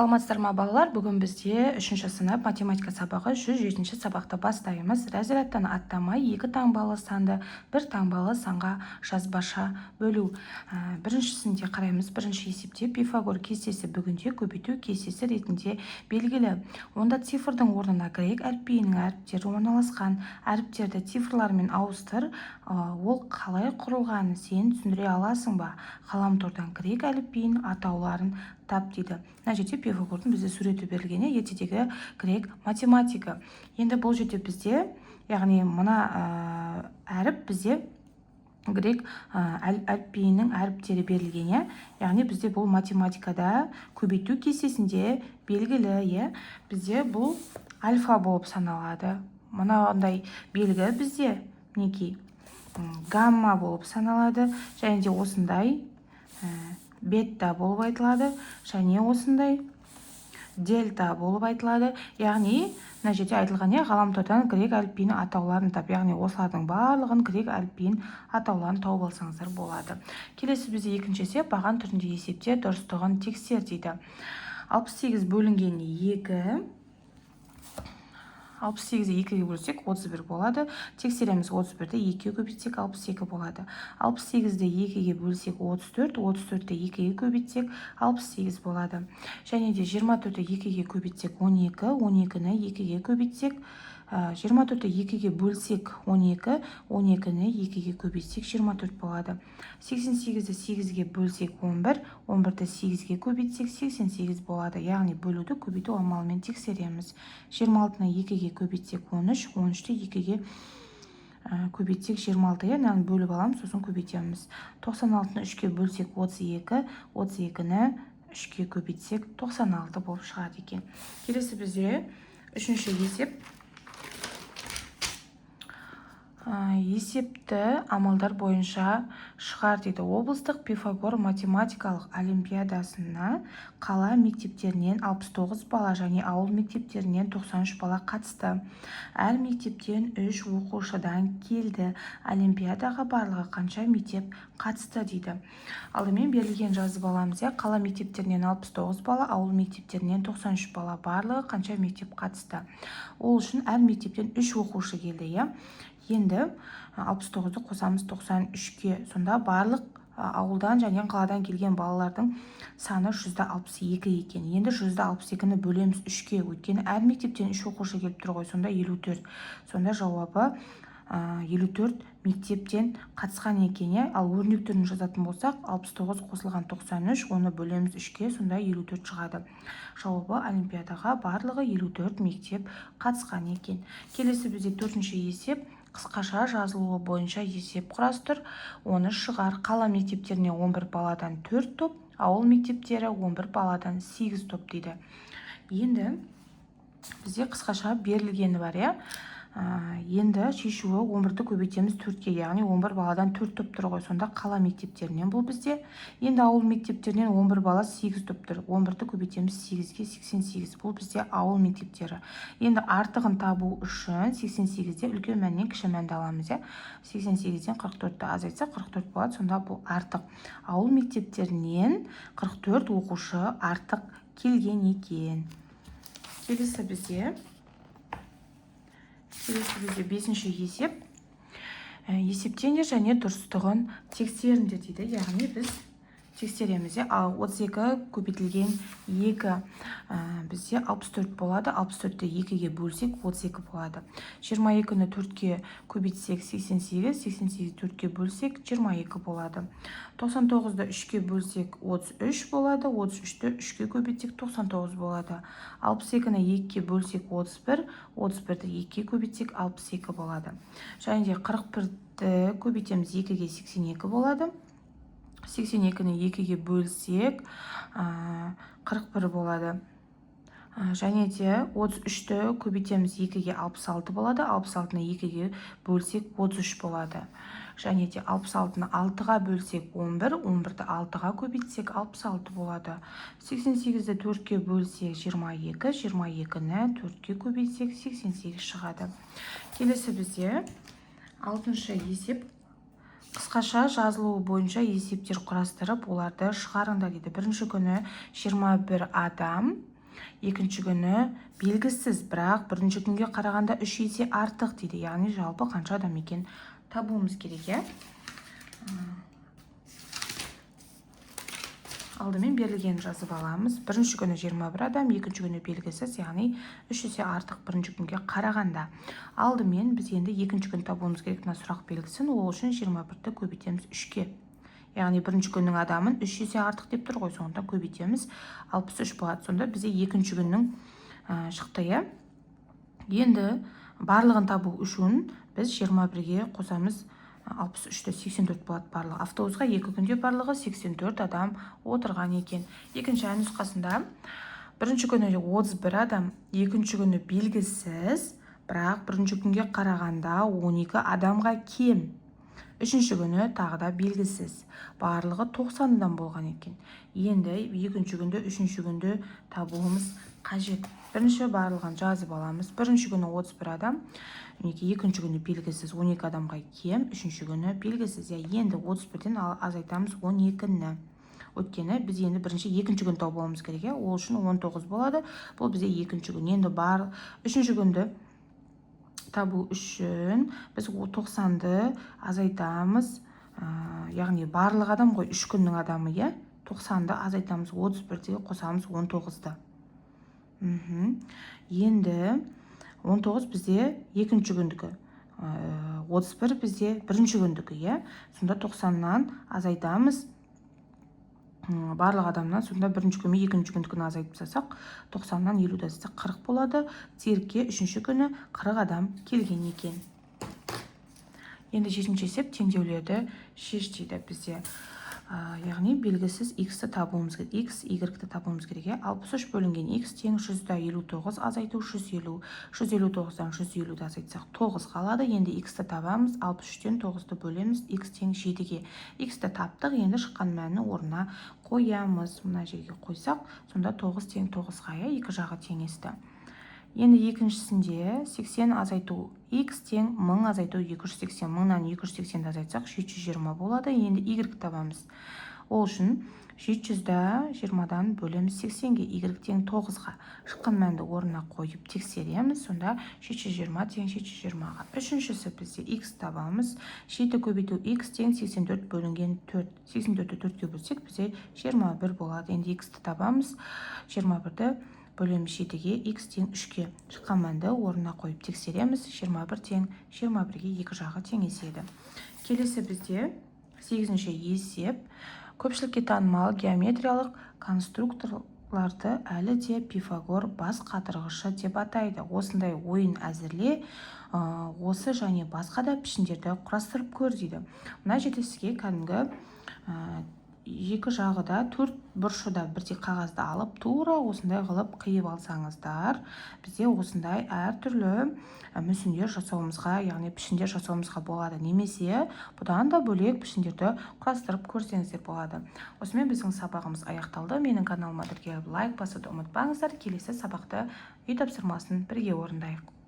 Саламатсыздар ма балалар, бүгін бізде 3-ші сынып математика сабағы 107-ші сабақты бастаймыз. Разрядтан аттамай 2 таңбалы санды 1 таңбалы санға жазбаша бөлу. Біріншісінде қараймыз. Бірінші есепте Пифагор кестесі бүгінде көбейту кестесі ретінде белгілі. Онда цифрдың орнына грек әліпбиінің әріптері орналасқан. Әріптерді цифрлармен ауыстыр. Ол қалай құрылғанын сен түсіндіре аласың ба? Ғаламтордан грек әліпбиінің атауларын тап дейді. Мына жерде Пифагордың бізде суреті берілген, ертедегі грек математика. Енді бұл жерде бізде, яғни мына әріп бізде грек әліпбиінің әріптері берілген, яғни бізде бұл математикада көбейту кестесінде белгілі, бізде бұл альфа болып саналады. Мынандай белгі бізде мінекей гамма болып саналады, және де осындай бетта болып айтылады, және осындай дельта болып айтылады. Яғни мына жерде айтылған ғаламтордан грек әліпбиінің атауларын тап, яғни осылардың барлығын грек әліпбиінің атауларын тауып алсаңыздар болады. Келесі бізде екінші есеп, баған түрінде есепте дұрыстығын тексер дейді. 68 бөлінген 2, 68-ді 2-ге бөлсек 31 болады. Тексереміз, 31-ді 2-ге көбейтсек 62 болады. 68-ді 2-ге бөлсек 34, 34-ді 2-ге көбейтсек 68 болады. Және де 24-ді 2-ге көбейтсек 12, 12-ні 2-ге көбейтсек 24-ді 2-ге бөлсек 12, 12-ні 2-ге көбейтсек 24 болады. 88-ді 8-ге бөлсек 11, 11-ді 8-ге көбейтсек 88 болады. Яғни бөлуді көбейту амалымен тексереміз. 26-ны 2-ге көбейтсек 13, 13-ті 2-ге көбейтсек 26, яғни бөліп аламыз, сосын көбейтеміз. 96-ны 3-ге бөлсек 32, 32-ні 3-ге көбейтсек 96 болып шығады екен. Келесі бізде үшінші есеп. Есепті амалдар бойынша шығар дейді. Облыстық Пифагор математикалық олимпиадасына қала мектептерінен 69 бала және ауыл мектептерінен 93 бала қатысты. Әр мектептен 3 оқушыдан келді. Олимпиадаға барлығы қанша мектеп қатысты дейді. Алдымен берілген жазып аламыз. Қала мектептерінен 69 бала, ауыл мектептерінен 93 бала, барлығы қанша мектеп қатысты. Ол үшін әр мектептен 3 оқушы келді. Енді 69-ды қосамыз 93-ке, сонда барлық ауылдан және қаладан келген балалардың саны 162 екен. Енді 162-ні бөлеміз 3-ке, өйткені әр мектептен 3 оқушы келіп тұр ғой, сонда 54. Сонда жауабы 54 мектептен қатысқан екен. Ал өрнек түрін жазатын болсақ, 69 қосылған 93, оны бөлеміз 3-ке, сонда 54 шығады. Жауабы олимпиадаға барлығы 54 мектеп қатысқан екен. Келесі бізде 4-ші есеп. Қысқаша жазылуы бойынша есеп құрастыр. Оны шығар. Қала мектептеріне 11 баладан 4 топ, ауыл мектептері 11 баладан 8 топ дейді. Енді бізде қысқаша берілгені бар. Енді шешуі 11-ді көбейтеміз 4-ке, яғни 11 баладан 4 топ тұр ғой, сонда қала мектептерінен бұл бізде. Енді ауыл мектептерінен 11 бала 8 топ тұр, 11-ді көбейтеміз 8-ге, 88, бұл бізде ауыл мектептері. Енді артығын табу үшін 88-де үлкен мәннен кіші мәнді аламыз. 88-ден 44-ті азайтса 44 болады, сонда бұл артық. Ауыл мектептерінен 44 оқушы артық келген екен. Келесі бізде 5-ші есеп. Есептеңдер және дұрыстығын тексеріңдер дейді. Яғни біз тексереміз. 32 көбейтілген 2 бізде 64 болады. 64-ті 2-ге бөлсек 32 болады. 22-ні 4-ке көбейтсек 88, 88-ді 4-ке бөлсек 22 болады. 99-ды 3-ке бөлсек 33 болады. 33-ті 3-ке көбейтсек 99 болады. 62-ні 2-ке бөлсек 31, 31-ді 2-ке көбейтсек 62 болады. Және де 41-ді көбейтеміз 2-ге 82 болады. 82-ні 2-ге бөлсек 41 болады. Және де 33-ті көбейтеміз 2-ге 66 болады. 66-ны 2-ге бөлсек 33 болады. Және де 66-ны 6-ға бөлсек 11, 11-ді 6-ға көбейтсек 66 болады. 88-ді 4-ке бөлсек 22, 22-ні 4-ке көбейтсек 88 шығады. Келесі бізде 6-шы есеп. Қысқаша жазылуы бойынша есептер құрастырып, оларды шығарыңдар дейді. Бірінші күні 21 адам екінші күні белгісіз, бірақ бірінші күнге қарағанда 3 есе артық дейді. Яғни жалпы қанша адам екен табуымыз керек. Алдымен берілген жазып аламыз. Бірінші күні 21 адам, екінші күні белгісіз, яғни 3 есе артық бірінші күнге қарағанда. Алдымен біз енді екінші күн табуымыз керек мына сұрақ белгісін. Ол үшін 21-ті көбейтеміз 3-ке. Яғни бірінші күннің адамын 3 есе артық деп тұр ғой, сондықтан көбейтеміз 63 болады. Сонда бізде екінші күннің шықты. Енді барлығын табу үшін біз 21-ге қосамыз 63-ті 84 болады барлығы. Автобусқа екі күнде барлығы 84 адам отырған екен. Екінші нұсқасында бірінші күні 31 адам, екінші күні белгісіз, бірақ бірінші күнге қарағанда 12 адамға кем. Үшінші күні тағы да белгісіз. Барлығы 90 адам болған екен. Енді екінші күнді, үшінші күнді табуымыз қажет. Бірінші барлығын жазып аламыз. Бірінші күні 31 адам, екінші күні белгісіз, 12 адамға кем, үшінші күні белгісіз. Енді 31-ден азайтамыз 12-ні. Өйткені біз енді бірінші екінші күн табуымыз керек. Ол үшін 19 болады. Бұл бізде екінші күн. Енді үшінші күнді табу үшін біз 90-ды азайтамыз. Яғни барлық адам ғой, 3 күннің адамы, 90-ды азайтамыз, 31-ге қосамыз 19-ды. Енді 19 бізде екінші күндікі, 31 бізде бірінші күндікі, сонда 90-нан азайтамыз барлық адамнан, сонда бірінші күні екінші күндікін азайтып тастасақ, 90-нан 50 азайтсақ 40 болады. Циркке үшінші күні 40 адам келген екен. Енді жетінші есеп теңдеулерді шеш дейді бізде. Яғни белгісіз x-ті табуымыз керек. X, y-ті табуымыз керек. 63 бөлінген x тең 159 азайту 150. 159-дан 150-ді азайтсақ 9 қалады. Енді x-ті табамыз. 63-тен 9-ды бөлеміз. X тең 7-ге. X-ті таптық. Енді шыққан мәнін орнына қоямыз. Мына жерге қойсақ, сонда 9 тең 9-ға, екі жағы теңесті. Енді екіншісінде 80 азайту x тең 1000 азайту 280. 1000-нан 280-ді азайтсақ 720 болады. Енді y табамыз. Ол үшін 720-дан бөлеміз 80-ге, y тең 9-ға. Шыққан мәнді орнына қойып тексереміз. Сонда 720 тең 720-ға. Үшіншісі бізде x табамыз. 7 көбейту x тең 84 бөлінген 4. 84-ті 4-ке бөлсек бізде 21 болады. Енді x-ті табамыз. 21-ді бөлеміз 7-ге, x тең 3-ке. Шыққан мәнді орнына қойып тексереміз. 21 тең 21-ге екі жағы теңеседі. Келесі бізде 8-ші есеп. Көпшілікке танымал геометриялық конструкторларды әлі де Пифагор бас қатырғышы деп атайды. Осындай ойын әзірле, осы және басқа да пішіндерді құрастырып көр дейді. Мына жерде сізге кәдімгі екі жағы да төрт бұрышыда бірдей қағазды алып, тура осындай қылып қиып алсаңыздар, бізде осындай әртүрлі мүсіндер жасауымызға, яғни пішіндер жасауымызға болады. Немесе бұдан да бөлек пішіндерді құрастырып көрсеңіздер болады. Осымен біздің сабағымыз аяқталды. Менің каналыма тіркеліп лайк басуды ұмытпаңыздар. Келесі сабақты үй тапсырмасын бірге орындайық.